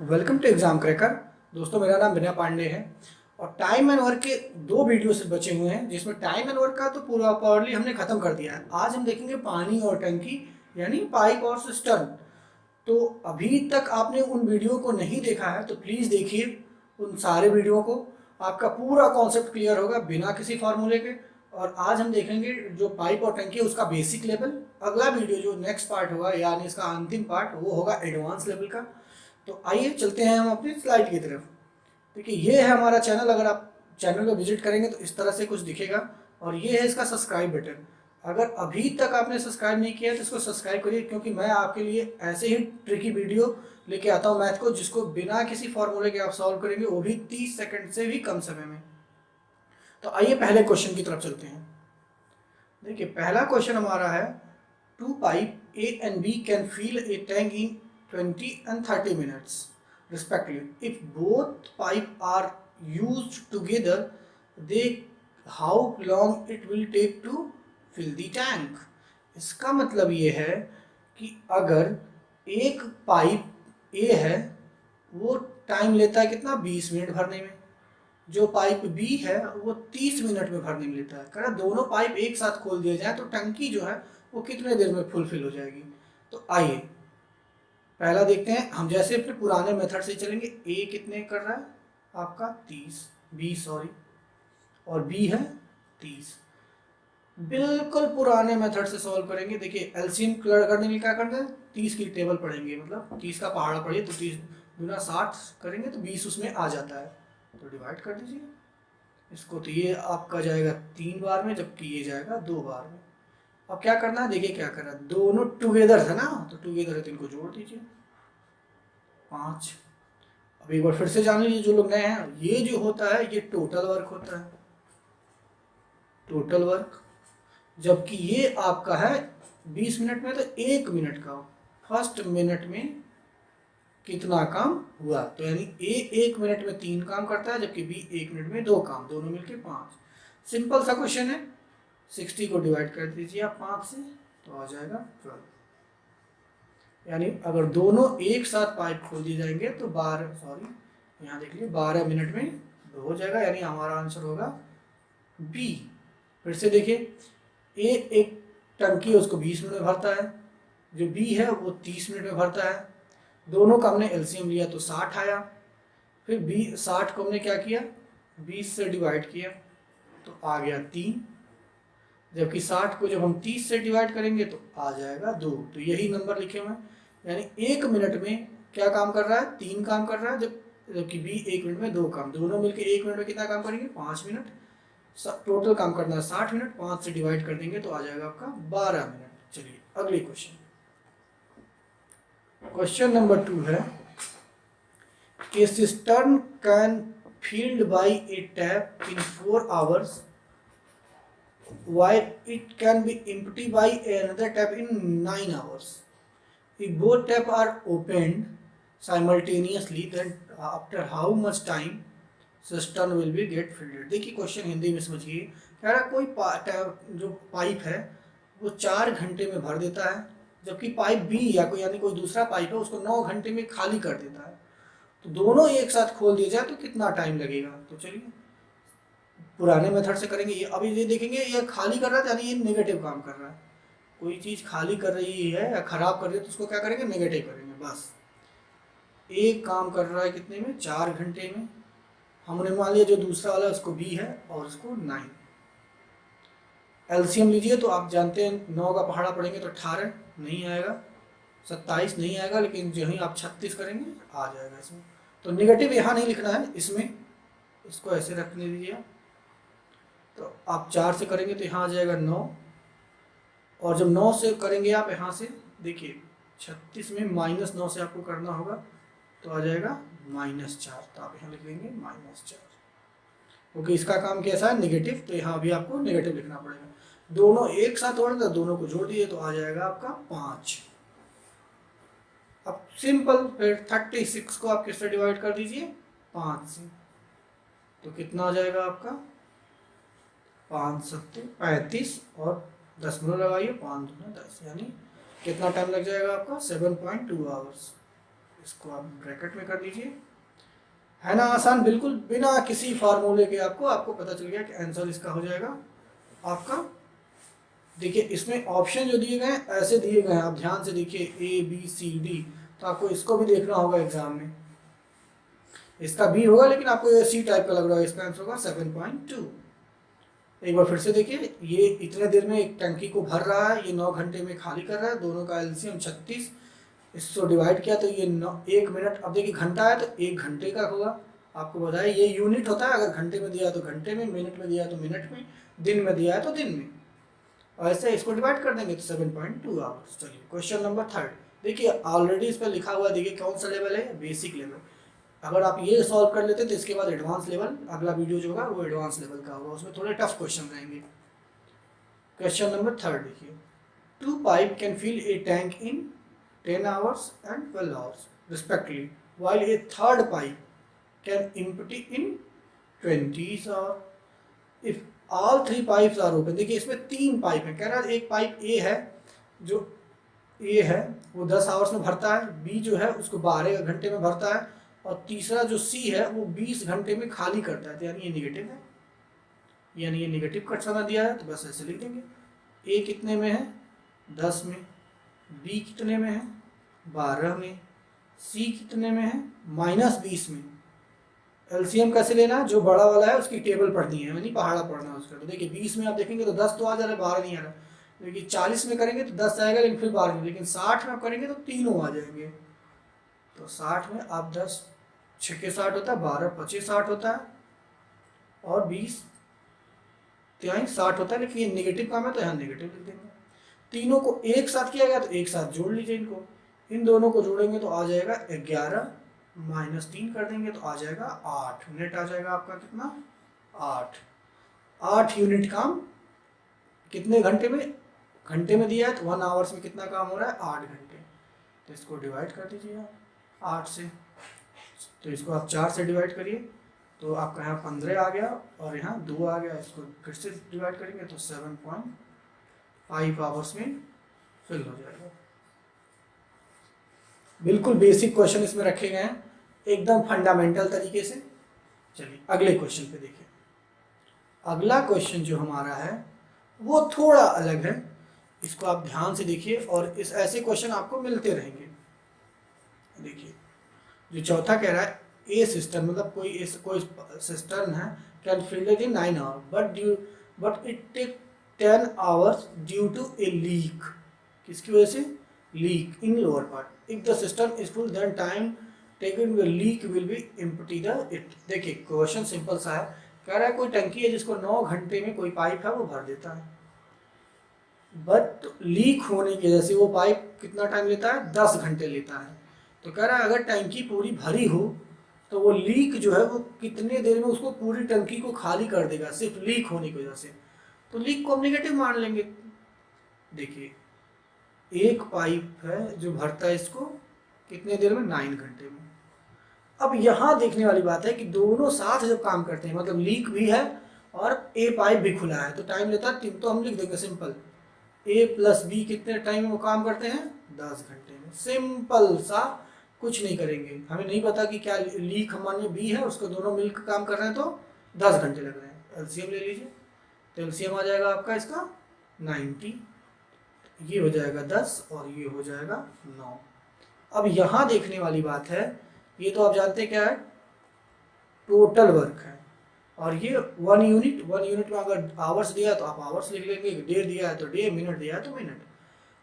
Welcome to exam cracker. दोस्तों, मेरा नाम विनय पांडे है और टाइम एंड वर्क के दो वीडियो से बचे हुए हैं, जिसमें टाइम एंड वर्क का तो पूरा प्रॉपर्ली हमने खत्म कर दिया है। आज हम देखेंगे पानी और टंकी, यानी पाइप और सिस्टर्न। तो अभी तक आपने उन वीडियो को नहीं देखा है तो प्लीज़ देखिए उन सारे वीडियो को। आपका पूरा कॉन्सेप्ट क्लियर होगा बिना किसी फार्मूले के। और आज हम देखेंगे जो पाइप और टंकी है उसका बेसिक लेवल। अगला वीडियो जो नेक्स्ट पार्ट होगा, यानी इसका अंतिम पार्ट, वो होगा एडवांस लेवल का। तो आइए चलते हैं हम अपनी स्लाइड की तरफ। देखिए, ये है हमारा चैनल। अगर आप चैनल को विजिट करेंगे तो इस तरह से कुछ दिखेगा और ये है इसका सब्सक्राइब बटन। अगर अभी तक आपने सब्सक्राइब नहीं किया तो इसको सब्सक्राइब करिए, क्योंकि मैं आपके लिए ऐसे ही ट्रिकी वीडियो लेके आता हूँ मैथ को, जिसको बिना किसी फॉर्मूले के आप सॉल्व करेंगे, वो भी 30 सेकंड से भी कम समय में। तो आइए पहले क्वेश्चन की तरफ चलते हैं। देखिए, पहला क्वेश्चन हमारा है, two pipe A and B can fill a tank in 20 and 30 minutes respectively. If both pipe are used together, they how long it will take to fill the tank? इसका मतलब ये है कि अगर एक पाइप ए है, वो टाइम लेता है कितना, 20 मिनट भरने में। जो पाइप बी है वो 30 मिनट में भरने में लेता है। कह रहा दोनों पाइप एक साथ खोल दिए जाए तो टंकी जो है वो कितने देर में फुलफिल हो जाएगी। तो आइए पहला देखते हैं। हम जैसे अपने पुराने मेथड से चलेंगे। ए कितने कर रहा है आपका, 30, बी सॉरी, और बी है 30। बिल्कुल पुराने मेथड से सॉल्व करेंगे। देखिए, एलसीएम करने के लिए क्या करते हैं, 30 की टेबल पढ़ेंगे, मतलब 30 का पहाड़ा पढ़िए तो 30 गुना 60 करेंगे तो 20 उसमें आ जाता है। तो डिवाइड कर दीजिए इसको। तो ये आपका जाएगा 3 बार में, जबकि ये जाएगा 2 बार में। अब क्या करना है, देखिए क्या करना है, दोनों टुगेदर है ना, तो टुगेदर है तो इनको जोड़ दीजिए 5। अब एक बार फिर से जान लीजिए जो लोग नए हैं, ये जो होता है ये टोटल वर्क होता है, टोटल वर्क। जबकि ये आपका है 20 मिनट में तो 1 मिनट का। फर्स्ट मिनट में कितना काम हुआ, तो यानी ए 1 मिनट में 3 काम करता है, जबकि बी 1 मिनट में 2 काम, दोनों मिलके 5। सिंपल सा क्वेश्चन है। 60 को डिवाइड कर दीजिए आप 5 से, तो आ जाएगा 12। यानी अगर दोनों एक साथ पाइप खोल दिए जाएंगे तो 12, सॉरी यहाँ देख लीजिए, 12 मिनट में हो जाएगा। यानी हमारा आंसर होगा बी। फिर से देखिए, ए एक टंकी है उसको 20 मिनट में भरता है, जो बी है वो 30 मिनट में भरता है। दोनों का हमने एलसीएम लिया तो 60 आया। फिर बी 60 को हमने क्या किया, 20 से डिवाइड किया तो आ गया 3। जबकि 60 को जब हम 30 से डिवाइड करेंगे तो आ जाएगा 2। तो यही नंबर लिखे हुए हैं। यानी 1 मिनट में क्या काम कर रहा है, 3 काम कर रहा है, जबकि बी 1 मिनट में 2 काम। दोनों मिलकर 1 मिनट में कितना काम करेंगे, 5 मिनट। टोटल काम करना है 60 मिनट, 5 से डिवाइड कर देंगे तो आ जाएगा आपका 12 मिनट। चलिए अगले क्वेश्चन। क्वेश्चन नंबर 2 है, a cistern can filled by a tap in 4 hours while it can be empty by another tap in 9 hours. If both taps are opened simultaneously, then after how much time cistern will be get filled? देखिए question Hindi में समझिए। कह रहा कोई जो pipe है वो 4 घंटे में भर देता है, जबकि पाइप बी या कोई यानी कोई दूसरा पाइप है उसको 9 घंटे में खाली कर देता है। तो दोनों एक साथ खोल दिए जाए तो कितना टाइम लगेगा। तो चलिए पुराने मेथड से करेंगे। ये अभी ये देखेंगे, ये खाली कर रहा है यानी ये नेगेटिव काम कर रहा है। कोई चीज़ खाली कर रही है या खराब कर रही है तो उसको क्या करेंगे, नेगेटिव करेंगे बस। एक काम कर रहा है कितने में, 4 घंटे में। हमने मान लिया जो दूसरा वाला उसको बी है और उसको 9। एलसीएम लीजिए तो आप जानते हैं 9 का पहाड़ा पड़ेंगे तो 18 नहीं आएगा, 27 नहीं आएगा, लेकिन जो ही आप 36 करेंगे आ जाएगा इसमें। तो नेगेटिव यहाँ नहीं लिखना है इसमें, इसको ऐसे रखने दीजिए। तो आप 4 से करेंगे तो यहाँ आ जाएगा 9, और जब 9 से करेंगे आप यहाँ से, देखिए 36 में -9 से आपको करना होगा तो आ जाएगा -4। तो आप यहाँ लिख लेंगे -4, क्योंकि इसका काम कैसा है, नेगेटिव, तो यहाँ भी आपको नेगेटिव लिखना पड़ेगा। दोनों एक साथ जोड़ दो, दोनों को जोड़ दिए तो आ जाएगा आपका 5। अब सिंपल, फिर 36 को आप किससे डिवाइड कर दीजिए, 5 से, तो कितना आ जाएगा आपका 5 7 35 और 10 मिनट लगाइए, 5 दूना 10, यानी कितना टाइम लग जाएगा आपका 7.2 आवर्स। इसको आप ब्रैकेट में कर लीजिए। है ना आसान, बिल्कुल बिना किसी फार्मूले के आपको पता चल गया कि आंसर इसका हो जाएगा आपका। देखिए इसमें ऑप्शन जो दिए गए हैं ऐसे दिए गए हैं, आप ध्यान से देखिए ABCD, तो आपको इसको भी देखना होगा एग्जाम में। इसका B होगा लेकिन आपको ये C टाइप का लग रहा है, इसका आंसर होगा 7.2। एक बार फिर से देखिए, ये इतने देर में एक टंकी को भर रहा है, ये 9 घंटे में खाली कर रहा है, दोनों का एलसीएम 36, इसको डिवाइड किया तो ये 1 मिनट, अब देखिए घंटा है तो 1 घंटे का होगा। आपको बताया ये यूनिट होता है, अगर घंटे में दिया है तो घंटे में, मिनट में दिया है तो मिनट में, दिन में दिया है तो दिन में, और ऐसे इसको डिवाइड कर देंगे तो 7.2 आवर्स। चलिए क्वेश्चन नंबर 3, देखिए ऑलरेडी इस पर लिखा हुआ है, देखिए कौन सा लेवल है, बेसिक लेवल। अगर आप ये सॉल्व कर लेते तो इसके बाद एडवांस लेवल, अगला वीडियो जो होगा वो एडवांस लेवल का होगा, उसमें थोड़े टफ क्वेश्चन रहेंगे। क्वेश्चन नंबर 3 देखिए, 2 pipe can fill a tank in 10 hours and 12 hours respectively, while a third pipe can empty in 20 hours. If all 3 pipes are open, देखिए इसमें 3 पाइप है, कह रहा है एक पाइप A है, जो A है वो 10 आवर्स में भरता है, B जो है उसको 12 घंटे में भरता है, और तीसरा जो C है वो 20 घंटे में खाली करता है, तो यानी ये निगेटिव है, यानी ये निगेटिव का समय दिया है, तो बस ऐसे लिख देंगे। A कितने में है, 10 में, B कितने में है, 12 में, C कितने में है, -20 में। एलसीएम कैसे लेना है, जो बड़ा वाला है उसकी टेबल पढ़नी है, यानी पहाड़ा पढ़ना है उसका। तो देखिए 20 में आप देखेंगे तो 10 तो आ जा रहा है, 12 नहीं आ रहा। देखिए 40 में करेंगे तो 10 आएगा लेकिन फिर 12 में, लेकिन 60 में आप करेंगे तो तीनों आ जाएंगे। तो 60 में आप 10 6 60 होता है, 12 25 60 होता है, और 20 3 60 होता है, लेकिन ये निगेटिव काम है तो यहाँ नेगेटिव लिख देंगे। तीनों को एक साथ किया गया तो एक साथ जोड़ लीजिए इनको, इन दोनों को जोड़ेंगे तो आ जाएगा 11, -3 कर देंगे तो आ जाएगा 8, नेट आ जाएगा आपका कितना, 8 यूनिट काम कितने घंटे में, घंटे में दिया है तो 1 आवर्स में कितना काम हो रहा है, 8 घंटे। तो इसको डिवाइड कर दीजिए आप 8 से, तो इसको आप 4 से डिवाइड करिए तो आपका यहाँ 15 आ गया और यहाँ 2 आ गया, इसको फिर से डिवाइड करेंगे तो 7.5 आवर्स में फिल हो जाएगा। बिल्कुल बेसिक क्वेश्चन इसमें रखे गए हैं, एकदम फंडामेंटल तरीके से। चलिए अगले क्वेश्चन पे देखिए। अगला क्वेश्चन जो हमारा है वो थोड़ा अलग है, इसको आप ध्यान से देखिए, और इस ऐसे क्वेश्चन आपको मिलते रहेंगे। देखिए जो चौथा कह रहा है, ए सिस्टम मतलब कोई सिस्टम है, can fill it in 9 hour but it take 10 hours due to a leak. किसकी वजह से, leak in lower part. If the system is full then time taking the leak will be empty the it. देखिए question simple सा है, कह रहा है कोई टंकी है जिसको 9 घंटे में कोई पाइप है वो भर देता है, बट लीक होने की वजह से वो पाइप कितना टाइम लेता है, 10 घंटे लेता है। तो कह रहा है अगर टंकी पूरी भरी हो तो वो लीक जो है वो कितने देर में उसको पूरी टंकी को खाली कर देगा, सिर्फ लीक होने की वजह से। तो लीक को हम नेगेटिव मान लेंगे। देखिए एक पाइप है जो भरता है इसको कितने देर में, 9 घंटे में। अब यहाँ देखने वाली बात है कि दोनों साथ जब काम करते हैं, मतलब लीक भी है और ए पाइप भी खुला है, तो टाइम लेता है 3, तो हम लिख देंगे सिंपल A + B कितने टाइम में वो काम करते हैं, 10 घंटे में। सिंपल सा, कुछ नहीं करेंगे, हमें नहीं पता कि क्या लीक हमारे B है, उसको दोनों मिलकर काम कर रहे हैं तो 10 घंटे लग रहे हैं। एलसीएम ले लीजिए, तो एलसीएम आ जाएगा आपका इसका 90, ये हो जाएगा 10 और ये हो जाएगा 9। अब यहाँ देखने वाली बात है, ये तो आप जानते हैं क्या है, टोटल वर्क है, और ये 1 यूनिट में अगर आवर्स दिया है तो आप आवर्स लिख लेंगे, डे दिया है तो डे, मिनट दिया है तो मिनट।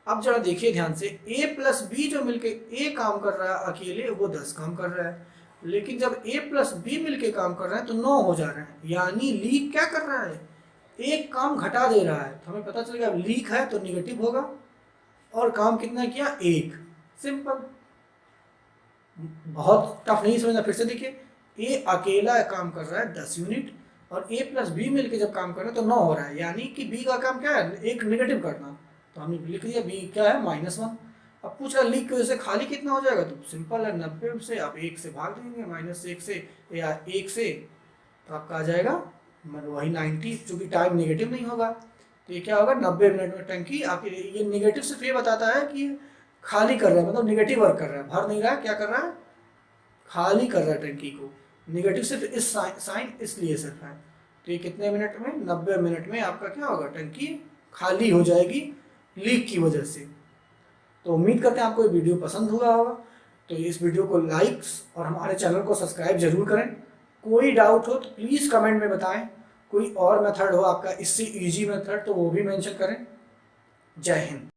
अब जरा देखिए ध्यान से, A + B जो मिलके A काम कर रहा है अकेले वो 10 काम कर रहा है, लेकिन जब A + B मिलके काम कर रहे हैं तो 9 हो जा रहे हैं, यानी लीक क्या कर रहा है, एक काम घटा दे रहा है। तो हमें पता चल गया लीक है तो निगेटिव होगा, और काम कितना किया, 1। सिंपल, बहुत टफ नहीं समझना। फिर से देखिए, A अकेला काम कर रहा है 10 यूनिट, और A + B मिलके जब काम कर रहे हैं तो 9 हो रहा है, यानी कि B का काम क्या है, एक निगेटिव करना। तो हमने लिख दिया B क्या है, -1। अब पूछ रहा लीक की वजह से खाली कितना हो जाएगा, तो सिंपल है 90 से आप 1 से भाग देंगे, -1 से या 1 से, तो आपका आ जाएगा वही 90, चूँकि टाइम नेगेटिव नहीं होगा। तो ये क्या होगा, 90 मिनट में टंकी आपकी, ये नेगेटिव सिर्फ ये बताता है कि खाली कर रहा है, मतलब निगेटिव वर्क कर रहा है, भर नहीं रहा है, क्या कर रहा है, खाली कर रहा है टंकी को। निगेटिव सिर्फ इस साइन इसलिए सिर्फ है। तो ये कितने मिनट में, 90 मिनट में आपका क्या होगा, टंकी खाली हो जाएगी लीक की वजह से। तो उम्मीद करते हैं आपको ये वीडियो पसंद हुआ होगा। तो इस वीडियो को लाइक्स और हमारे चैनल को सब्सक्राइब जरूर करें। कोई डाउट हो तो प्लीज़ कमेंट में बताएं। कोई और मेथड हो आपका इससे इजी मेथड तो वो भी मेंशन करें। जय हिंद।